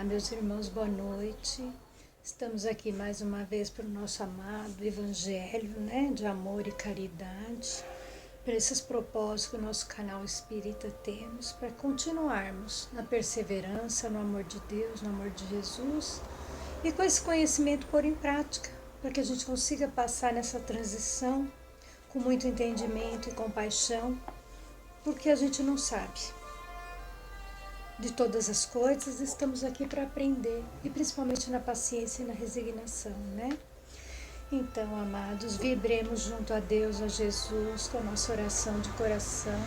Olá, meus irmãos, boa noite. Estamos aqui mais uma vez para o nosso amado Evangelho, de amor e caridade, para esses propósitos que o nosso canal espírita temos, para continuarmos na perseverança, no amor de Deus, no amor de Jesus, e com esse conhecimento pôr em prática, para que a gente consiga passar nessa transição com muito entendimento e compaixão, porque a gente não sabe de todas as coisas, estamos aqui para aprender, e principalmente na paciência e na resignação, Então, amados, vibremos junto a Deus, a Jesus, com a nossa oração de coração,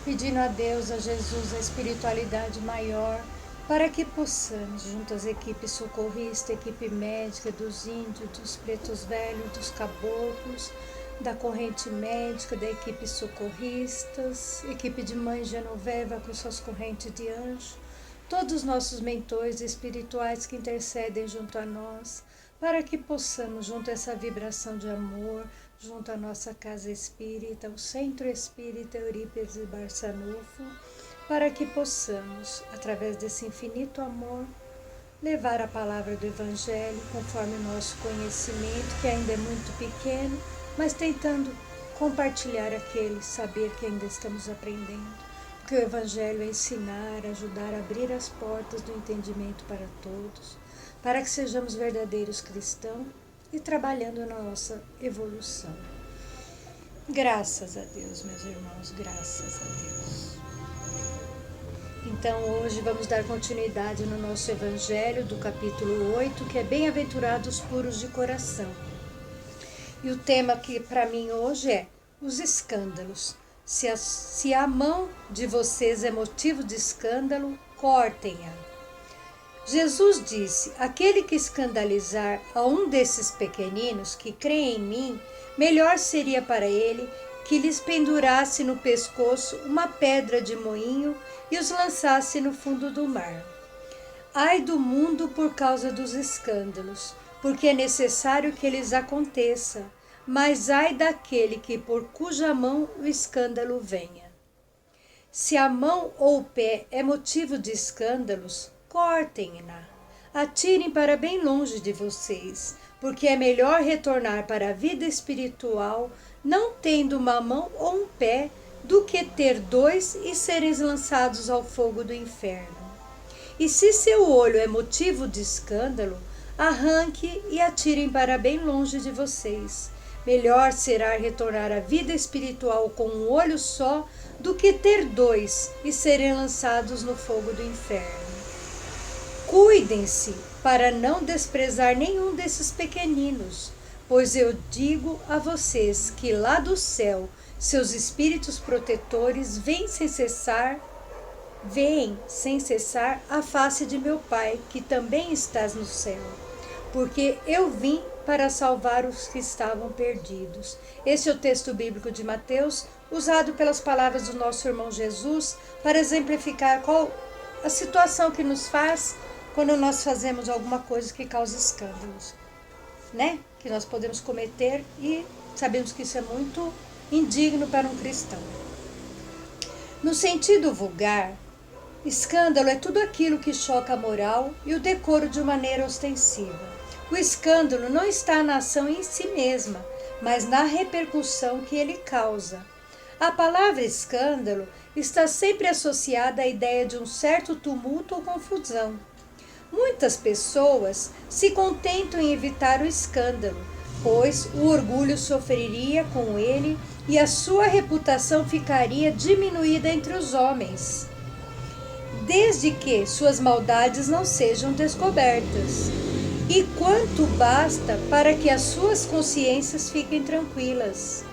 pedindo a Deus, a Jesus, a espiritualidade maior, para que possamos, junto às equipes socorristas, equipe médica, dos índios, dos pretos velhos, dos caboclos, da corrente médica, da equipe socorristas, equipe de Mãe Genoveva com suas correntes de anjo, todos os nossos mentores espirituais que intercedem junto a nós, para que possamos, junto a essa vibração de amor, junto à nossa casa espírita, o Centro Espírita Eurípides e Barçanufo, para que possamos, através desse infinito amor, levar a palavra do Evangelho conforme o nosso conhecimento, que ainda é muito pequeno, mas tentando compartilhar aquele saber que ainda estamos aprendendo. Porque o Evangelho é ensinar, ajudar a abrir as portas do entendimento para todos, para que sejamos verdadeiros cristãos e trabalhando na nossa evolução. Graças a Deus, meus irmãos, graças a Deus. Então hoje vamos dar continuidade no nosso Evangelho do capítulo 8, que é Bem-aventurados puros de coração. E o tema que para mim hoje é os escândalos. Se a mão de vocês é motivo de escândalo, cortem-a. Jesus disse: aquele que escandalizar a um desses pequeninos que creem em mim, melhor seria para ele que lhes pendurasse no pescoço uma pedra de moinho e os lançasse no fundo do mar. Ai do mundo por causa dos escândalos, porque é necessário que eles aconteçam, mas ai daquele que por cuja mão o escândalo venha. Se a mão ou o pé é motivo de escândalos, cortem-na, atirem para bem longe de vocês, porque é melhor retornar para a vida espiritual não tendo uma mão ou um pé, do que ter dois e serem lançados ao fogo do inferno. E se seu olho é motivo de escândalo, arranque e atirem para bem longe de vocês. Melhor será retornar à vida espiritual com um olho só, do que ter dois e serem lançados no fogo do inferno. Cuidem-se para não desprezar nenhum desses pequeninos, pois eu digo a vocês que lá do céu seus espíritos protetores veem sem cessar a face de meu Pai, que também estás no céu, porque eu vim para salvar os que estavam perdidos. Esse é o texto bíblico de Mateus, usado pelas palavras do nosso irmão Jesus, para exemplificar qual a situação que nos faz quando nós fazemos alguma coisa que causa escândalos, que nós podemos cometer, e sabemos que isso é muito indigno para um cristão. No sentido vulgar, escândalo é tudo aquilo que choca a moral e o decoro de maneira ostensiva. O escândalo não está na ação em si mesma, mas na repercussão que ele causa. A palavra escândalo está sempre associada à ideia de um certo tumulto ou confusão. Muitas pessoas se contentam em evitar o escândalo, pois o orgulho sofreria com ele e a sua reputação ficaria diminuída entre os homens, desde que suas maldades não sejam descobertas. E quanto basta para que as suas consciências fiquem tranquilas.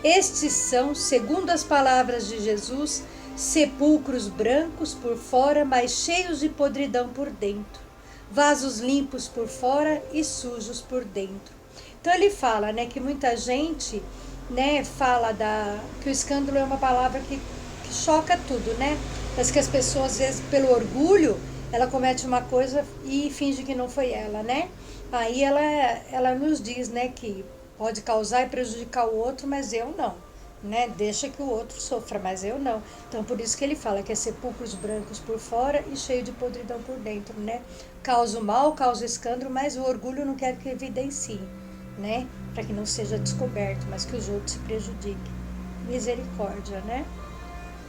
Estes são, segundo as palavras de Jesus, sepulcros brancos por fora, mas cheios de podridão por dentro, vasos limpos por fora e sujos por dentro. Então ele fala, que muita gente, fala que o escândalo é uma palavra que choca tudo, mas que as pessoas, às vezes, pelo orgulho, ela comete uma coisa e finge que não foi ela, Aí ela nos diz, que pode causar e prejudicar o outro, mas eu não. né? Deixa que o outro sofra, mas eu não. Então por isso que ele fala que é sepulcros brancos por fora e cheio de podridão por dentro, né? Causa o mal, causa o escândalo, mas o orgulho não quer que evidencie, né? Para que não seja descoberto, mas que os outros se prejudiquem. Misericórdia, né?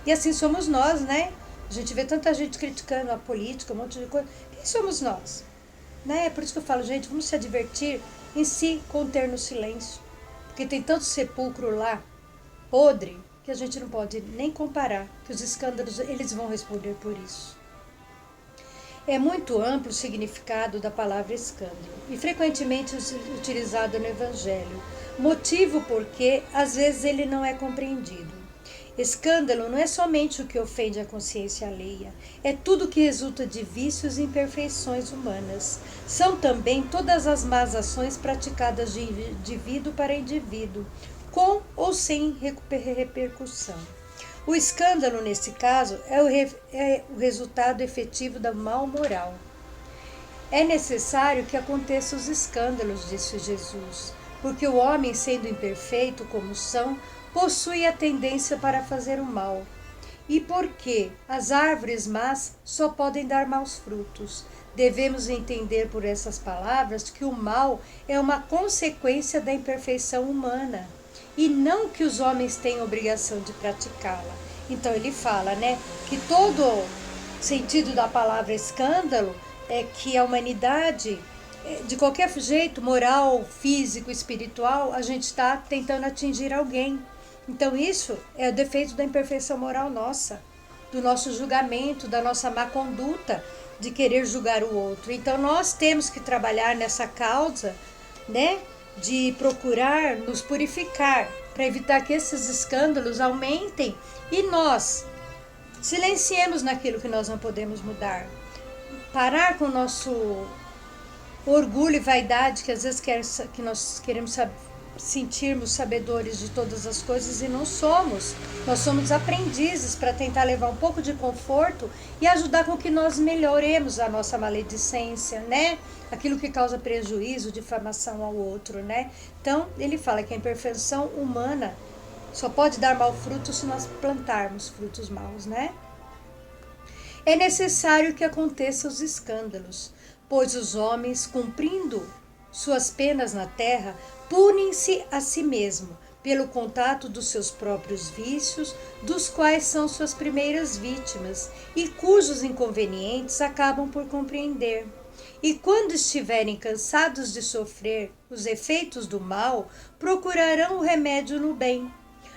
E assim somos nós, né? A gente vê tanta gente criticando a política, um monte de coisa. Quem somos nós? Né? É por isso que eu falo, gente, vamos se advertir em si conter no silêncio. Porque tem tanto sepulcro lá, podre, que a gente não pode nem comparar, que os escândalos, eles vão responder por isso. É muito amplo o significado da palavra escândalo e frequentemente utilizado no Evangelho, motivo porque às vezes ele não é compreendido. Escândalo não é somente o que ofende a consciência alheia, é tudo que resulta de vícios e imperfeições humanas. São também todas as más ações praticadas de indivíduo para indivíduo, com ou sem repercussão. O escândalo, nesse caso, é o resultado efetivo da mal moral. É necessário que aconteçam os escândalos, disse Jesus, porque o homem, sendo imperfeito como são, possui a tendência para fazer o mal. E porque as árvores más só podem dar maus frutos. Devemos entender por essas palavras que o mal é uma consequência da imperfeição humana e não que os homens têm obrigação de praticá-la. Então ele fala, né, que todo sentido da palavra escândalo é que a humanidade, de qualquer jeito, moral, físico, espiritual, a gente está tentando atingir alguém. Então isso é o defeito da imperfeição moral nossa, do nosso julgamento, da nossa má conduta de querer julgar o outro. Então nós temos que trabalhar nessa causa, né, de procurar nos purificar, para evitar que esses escândalos aumentem e nós silenciemos naquilo que nós não podemos mudar. Parar com o nosso orgulho e vaidade, que às vezes que nós queremos sentirmos sabedores de todas as coisas e não somos. Nós somos aprendizes para tentar levar um pouco de conforto e ajudar com que nós melhoremos a nossa maledicência, né? Aquilo que causa prejuízo, difamação ao outro, né? Então, ele fala que a imperfeição humana só pode dar mau fruto se nós plantarmos frutos maus, né? É necessário que aconteçam os escândalos, pois os homens, cumprindo suas penas na terra, punem-se a si mesmo pelo contato dos seus próprios vícios, dos quais são suas primeiras vítimas e cujos inconvenientes acabam por compreender. E quando estiverem cansados de sofrer os efeitos do mal, procurarão o remédio no bem.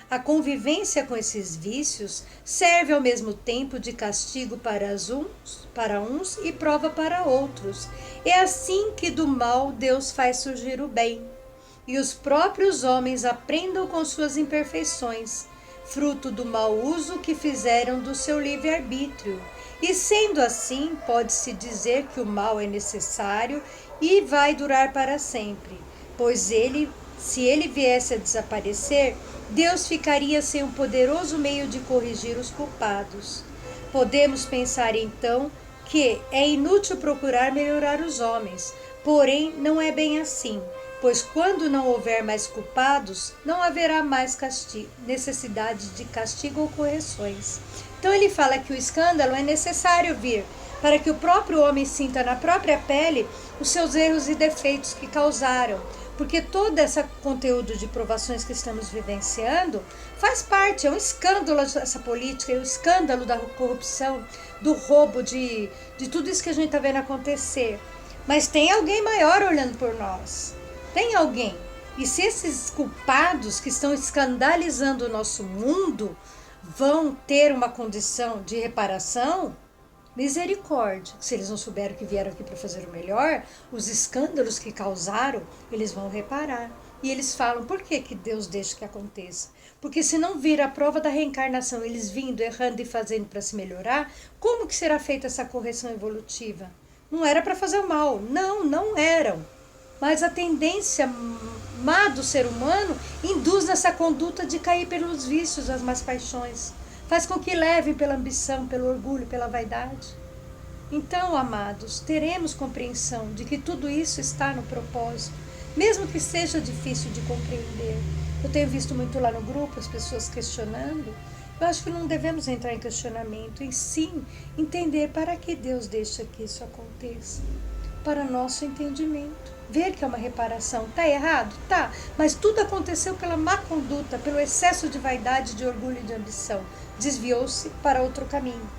A convivência com esses vícios serve ao mesmo tempo de castigo para uns e prova para outros. É assim que do mal Deus faz surgir o bem. E os próprios homens aprendam com suas imperfeições, fruto do mau uso que fizeram do seu livre-arbítrio. E sendo assim, pode-se dizer que o mal é necessário e vai durar para sempre, pois se ele viesse a desaparecer, Deus ficaria sem um poderoso meio de corrigir os culpados. Podemos pensar então que é inútil procurar melhorar os homens, porém não é bem assim, pois quando não houver mais culpados, não haverá mais necessidade de castigo ou correções. Então ele fala que o escândalo é necessário vir para que o próprio homem sinta na própria pele os seus erros e defeitos que causaram, porque todo esse conteúdo de provações que estamos vivenciando faz parte, é um escândalo essa política, é um escândalo da corrupção, do roubo, de tudo isso que a gente está vendo acontecer. Mas tem alguém maior olhando por nós, tem alguém. E se esses culpados que estão escandalizando o nosso mundo vão ter uma condição de reparação, misericórdia. Se eles não souberam que vieram aqui para fazer o melhor, os escândalos que causaram, eles vão reparar. E eles falam, por que Deus deixa que aconteça? Porque se não vir a prova da reencarnação, eles vindo, errando e fazendo para se melhorar, como que será feita essa correção evolutiva? Não era para fazer o mal. Não eram. Mas a tendência má do ser humano induz nessa conduta de cair pelos vícios, as más paixões. Faz com que levem pela ambição, pelo orgulho, pela vaidade. Então, amados, teremos compreensão de que tudo isso está no propósito, mesmo que seja difícil de compreender. Eu tenho visto muito lá no grupo as pessoas questionando. Eu acho que não devemos entrar em questionamento, e sim entender para que Deus deixa que isso aconteça. Para nosso entendimento. Ver que é uma reparação. Está errado? Tá. Mas tudo aconteceu pela má conduta, pelo excesso de vaidade, de orgulho e de ambição. Desviou-se para outro caminho.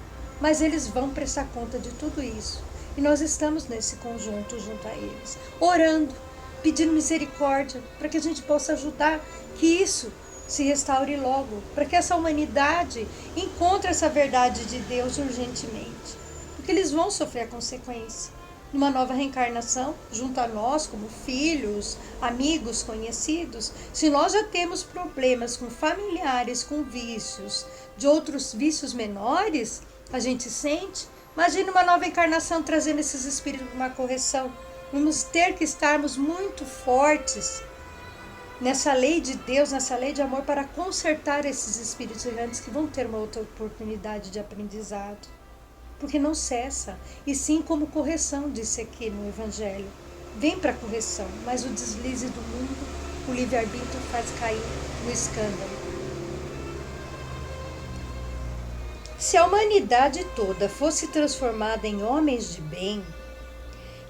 Mas eles vão prestar conta de tudo isso. E nós estamos nesse conjunto junto a eles, orando, pedindo misericórdia, para que a gente possa ajudar que isso se restaure logo, para que essa humanidade encontre essa verdade de Deus urgentemente. Porque eles vão sofrer a consequência. Numa nova reencarnação, junto a nós, como filhos, amigos, conhecidos, se nós já temos problemas com familiares, com vícios, de outros vícios menores, a gente sente, imagina uma nova encarnação trazendo esses espíritos para uma correção. Vamos ter que estarmos muito fortes nessa lei de Deus, nessa lei de amor, para consertar esses espíritos errantes que vão ter uma outra oportunidade de aprendizado. Porque não cessa, e sim como correção, disse aqui no Evangelho. Vem para a correção, mas o deslize do mundo, o livre-arbítrio faz cair no escândalo. Se a humanidade toda fosse transformada em homens de bem,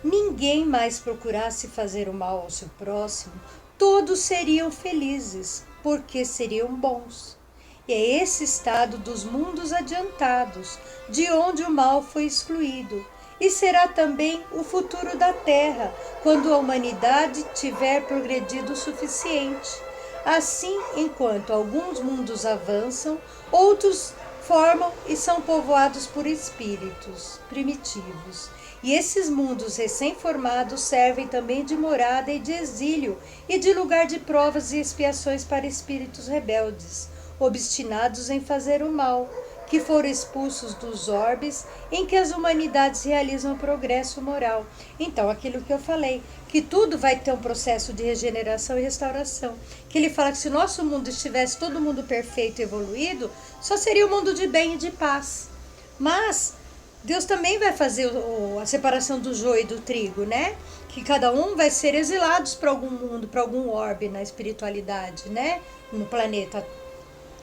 ninguém mais procurasse fazer o mal ao seu próximo, todos seriam felizes, porque seriam bons. E é esse estado dos mundos adiantados, de onde o mal foi excluído, e será também o futuro da Terra, quando a humanidade tiver progredido o suficiente. Assim, enquanto alguns mundos avançam, outros formam e são povoados por espíritos primitivos. E esses mundos recém-formados servem também de morada e de exílio, e de lugar de provas e expiações para espíritos rebeldes, obstinados em fazer o mal, que foram expulsos dos orbes em que as humanidades realizam o progresso moral. Então, aquilo que eu falei, que tudo vai ter um processo de regeneração e restauração. Que ele fala que se o nosso mundo estivesse todo mundo perfeito e evoluído, só seria um mundo de bem e de paz. Mas Deus também vai fazer a separação do joio e do trigo, né? Que cada um vai ser exilados para algum mundo, para algum orbe na espiritualidade, né? No planeta,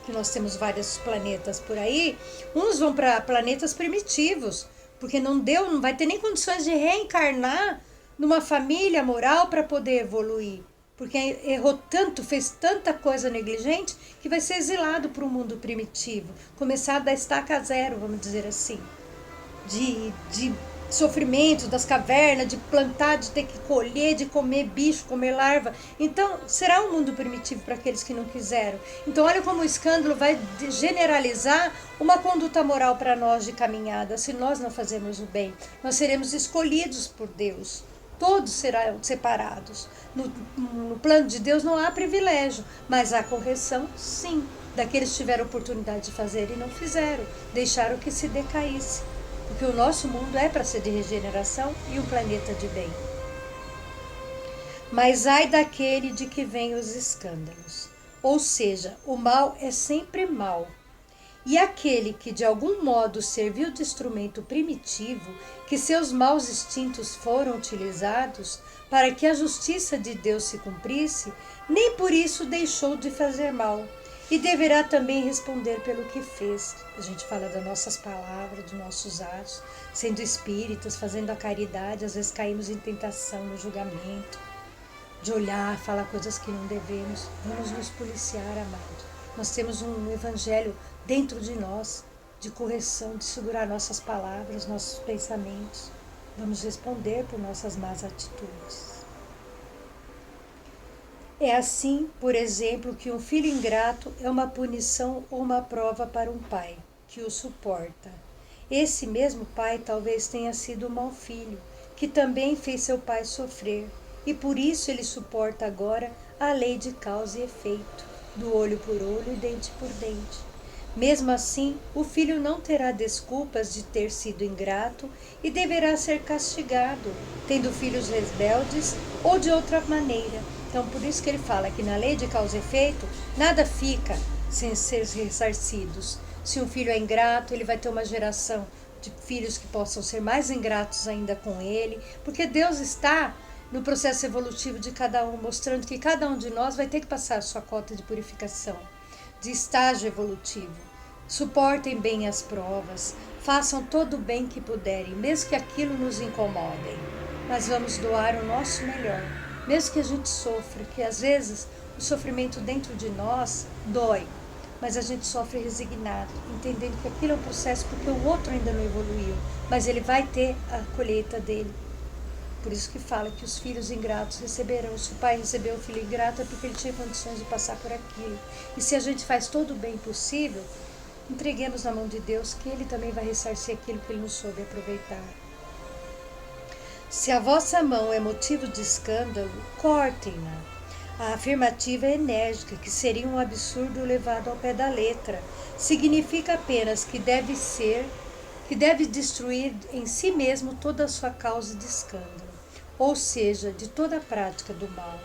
que nós temos vários planetas por aí, uns vão para planetas primitivos, porque não vai ter nem condições de reencarnar numa família moral para poder evoluir, porque errou tanto, fez tanta coisa negligente, que vai ser exilado para um mundo primitivo, começar da estaca zero, vamos dizer assim, de sofrimento das cavernas, de plantar, de ter que colher, de comer bicho, comer larva. Então, será um mundo primitivo para aqueles que não quiseram. Então, olha como o escândalo vai generalizar uma conduta moral para nós de caminhada. Se nós não fazemos o bem, nós seremos escolhidos por Deus. Todos serão separados. No plano de Deus não há privilégio, mas há correção, sim, daqueles que tiveram oportunidade de fazer e não fizeram, deixaram que se decaísse. Porque o nosso mundo é para ser de regeneração e um planeta de bem. Mas ai daquele de que vêm os escândalos. Ou seja, o mal é sempre mal. E aquele que de algum modo serviu de instrumento primitivo, que seus maus instintos foram utilizados para que a justiça de Deus se cumprisse, nem por isso deixou de fazer mal. E deverá também responder pelo que fez. A gente fala das nossas palavras, dos nossos atos, sendo espíritas, fazendo a caridade, às vezes caímos em tentação, no julgamento, de olhar, falar coisas que não devemos. Vamos nos policiar, amado. Nós temos um evangelho dentro de nós, de correção, de segurar nossas palavras, nossos pensamentos. Vamos responder por nossas más atitudes. É assim, por exemplo, que um filho ingrato é uma punição ou uma prova para um pai, que o suporta. Esse mesmo pai talvez tenha sido um mau filho, que também fez seu pai sofrer, e por isso ele suporta agora a lei de causa e efeito, do olho por olho e dente por dente. Mesmo assim, o filho não terá desculpas de ter sido ingrato e deverá ser castigado, tendo filhos rebeldes ou de outra maneira. Então, por isso que ele fala que na lei de causa e efeito, nada fica sem ser ressarcidos. Se um filho é ingrato, ele vai ter uma geração de filhos que possam ser mais ingratos ainda com ele, porque Deus está no processo evolutivo de cada um, mostrando que cada um de nós vai ter que passar a sua cota de purificação, de estágio evolutivo. Suportem bem as provas, façam todo o bem que puderem, mesmo que aquilo nos incomodem. Mas vamos doar o nosso melhor, mesmo que a gente sofra, que às vezes o sofrimento dentro de nós dói, mas a gente sofre resignado, entendendo que aquilo é um processo porque o outro ainda não evoluiu, mas ele vai ter a colheita dele. Por isso que fala que os filhos ingratos receberão. Se o pai recebeu o filho ingrato é porque ele tinha condições de passar por aquilo. E se a gente faz todo o bem possível, entreguemos na mão de Deus que Ele também vai ressarcir aquilo que Ele não soube aproveitar. Se a vossa mão é motivo de escândalo, cortem-na. A afirmativa é enérgica, que seria um absurdo levado ao pé da letra. Significa apenas que deve destruir em si mesmo toda a sua causa de escândalo, ou seja, de toda a prática do mal.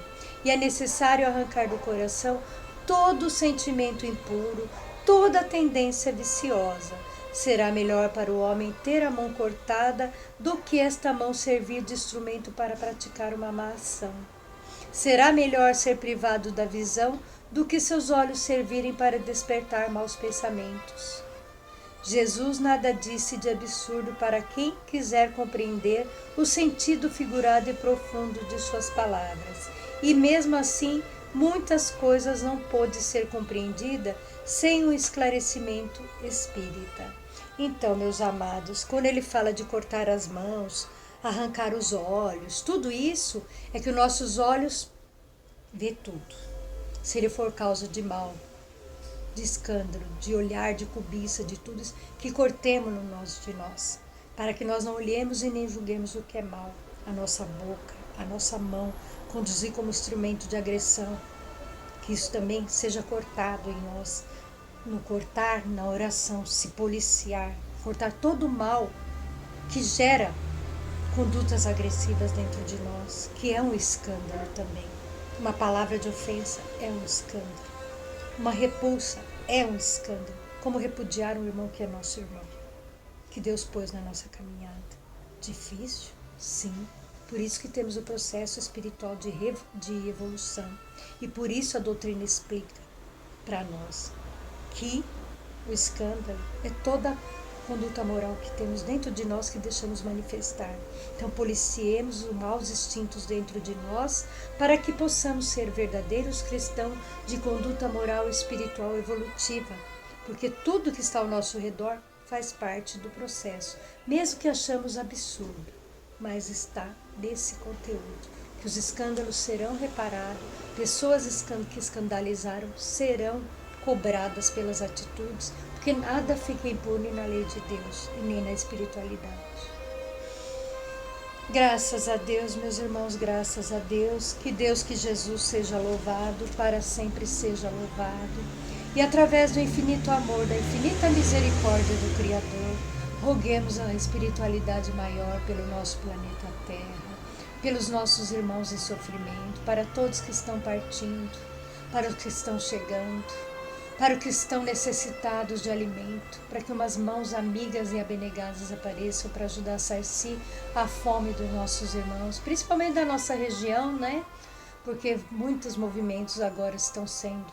E é necessário arrancar do coração todo o sentimento impuro, toda a tendência viciosa. Será melhor para o homem ter a mão cortada do que esta mão servir de instrumento para praticar uma má ação. Será melhor ser privado da visão do que seus olhos servirem para despertar maus pensamentos. Jesus nada disse de absurdo para quem quiser compreender o sentido figurado e profundo de suas palavras. E mesmo assim, muitas coisas não pôde ser compreendida sem um esclarecimento espírita. Então, meus amados, quando ele fala de cortar as mãos, arrancar os olhos, tudo isso é que os nossos olhos vê tudo. Se ele for causa de mal, de escândalo, de olhar, de cobiça, de tudo isso, que cortemos no de nós, para que nós não olhemos e nem julguemos o que é mal. A nossa boca, a nossa mão, conduzir como instrumento de agressão, que isso também seja cortado em nós. No cortar, na oração, se policiar, cortar todo o mal que gera condutas agressivas dentro de nós, que é um escândalo também. Uma palavra de ofensa é um escândalo. Uma repulsa é um escândalo, como repudiar um irmão que é nosso irmão, que Deus pôs na nossa caminhada. Difícil? Sim. Por isso que temos o processo espiritual de evolução. E por isso a doutrina explica para nós que o escândalo é toda a conduta moral que temos dentro de nós que deixamos manifestar. Então policiemos os maus instintos dentro de nós para que possamos ser verdadeiros cristãos de conduta moral e espiritual evolutiva, porque tudo que está ao nosso redor faz parte do processo, mesmo que achamos absurdo, mas está nesse conteúdo, que os escândalos serão reparados, pessoas que escandalizaram serão cobradas pelas atitudes, porque nada fica impune na lei de Deus e nem na espiritualidade. Graças a Deus, meus irmãos, graças a Deus, que Jesus seja louvado, para sempre seja louvado, e através do infinito amor, da infinita misericórdia do Criador, roguemos a espiritualidade maior pelo nosso planeta Terra, pelos nossos irmãos em sofrimento, para todos que estão partindo, para os que estão chegando, para os que estão necessitados de alimento, para que umas mãos amigas e abnegadas apareçam para ajudar a saciar a fome dos nossos irmãos, principalmente da nossa região, né? Porque muitos movimentos agora estão sendo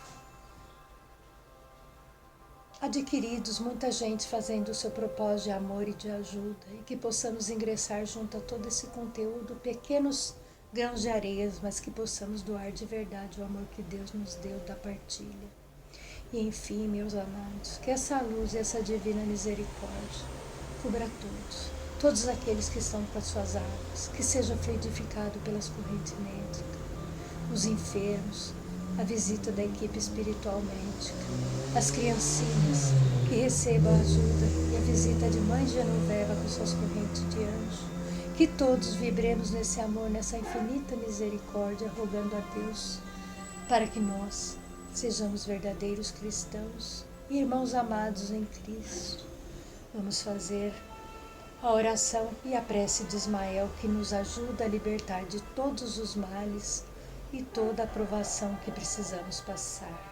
adquiridos, muita gente fazendo o seu propósito de amor e de ajuda, e que possamos ingressar junto a todo esse conteúdo, pequenos grãos de areias, mas que possamos doar de verdade o amor que Deus nos deu da partilha. E enfim, meus amados, que essa luz e essa divina misericórdia cubra todos aqueles que estão com as suas águas, que seja fluidificado pelas correntes médicas, os enfermos, a visita da equipe espiritual médica, as criancinhas que recebam a ajuda e a visita de Mãe Genoveva com suas correntes de anjo. Que todos vibremos nesse amor, nessa infinita misericórdia, rogando a Deus para que nós sejamos verdadeiros cristãos e irmãos amados em Cristo. Vamos fazer a oração e a prece de Ismael, que nos ajuda a libertar de todos os males e toda a provação que precisamos passar.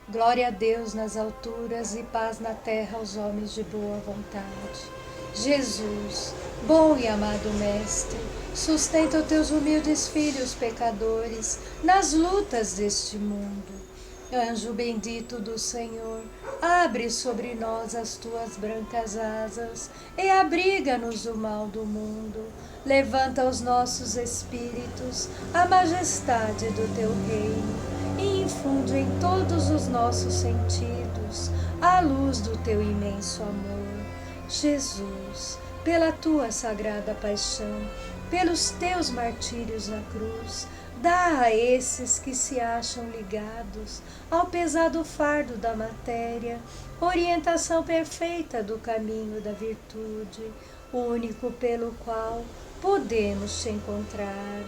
Glória a Deus nas alturas e paz na terra aos homens de boa vontade. Jesus, bom e amado Mestre, Sustenta os teus humildes filhos pecadores nas lutas deste mundo. Anjo bendito do Senhor, abre sobre nós as tuas brancas asas e abriga-nos do mal do mundo. Levanta os nossos espíritos à majestade do teu reino e infunde em todos os nossos sentidos a luz do teu imenso amor. Jesus, pela tua sagrada paixão, pelos teus martírios na cruz, dá a esses que se acham ligados ao pesado fardo da matéria orientação perfeita do caminho da virtude, único pelo qual podemos te encontrar.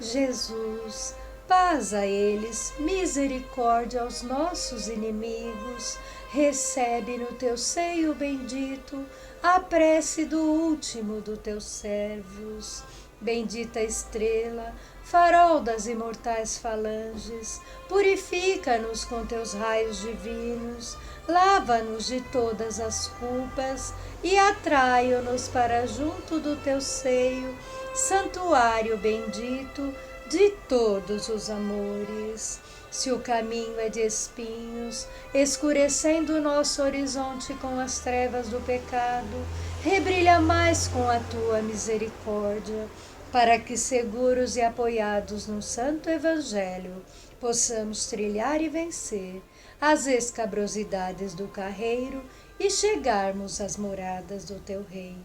Jesus, paz a eles, misericórdia aos nossos inimigos, recebe no teu seio bendito a prece do último dos teus servos. Bendita estrela, farol das imortais falanges, purifica-nos com teus raios divinos, lava-nos de todas as culpas e atrai-nos para junto do teu seio, santuário bendito de todos os amores. Se o caminho é de espinhos, escurecendo o nosso horizonte com as trevas do pecado, rebrilha mais com a tua misericórdia, para que, seguros e apoiados no Santo Evangelho, possamos trilhar e vencer as escabrosidades do carreiro e chegarmos às moradas do teu reino.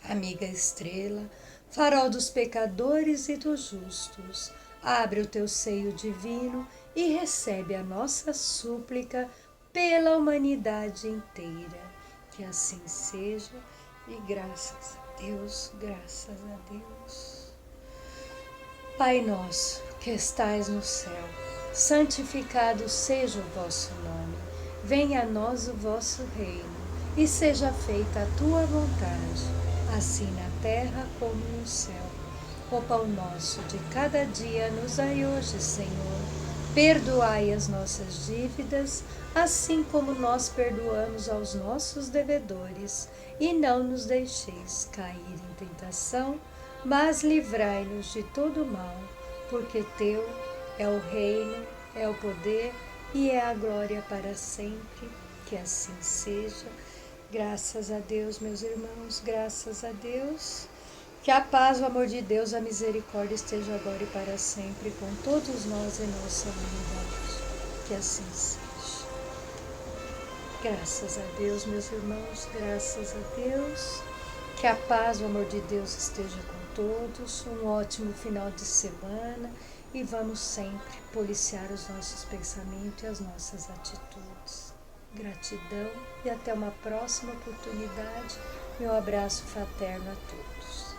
Amiga estrela, farol dos pecadores e dos justos, abre o teu seio divino e recebe a nossa súplica pela humanidade inteira. Que assim seja, e graças a Deus, graças a Deus. Pai nosso, que estais no céu, santificado seja o vosso nome. Venha a nós o vosso reino, e seja feita a tua vontade, assim na terra como no céu. O pão nosso de cada dia nos dai hoje, Senhor. Perdoai as nossas dívidas, assim como nós perdoamos aos nossos devedores. E não nos deixeis cair em tentação, mas livrai-nos de todo mal, porque teu é o reino, é o poder e é a glória para sempre. Que assim seja. Graças a Deus, meus irmãos, graças a Deus. Que a paz, o amor de Deus, a misericórdia esteja agora e para sempre com todos nós em nossa humanidade. Que assim seja. Graças a Deus, meus irmãos, graças a Deus. Que a paz, o amor de Deus esteja com todos. Um ótimo final de semana e vamos sempre policiar os nossos pensamentos e as nossas atitudes. Gratidão e até uma próxima oportunidade. Meu abraço fraterno a todos.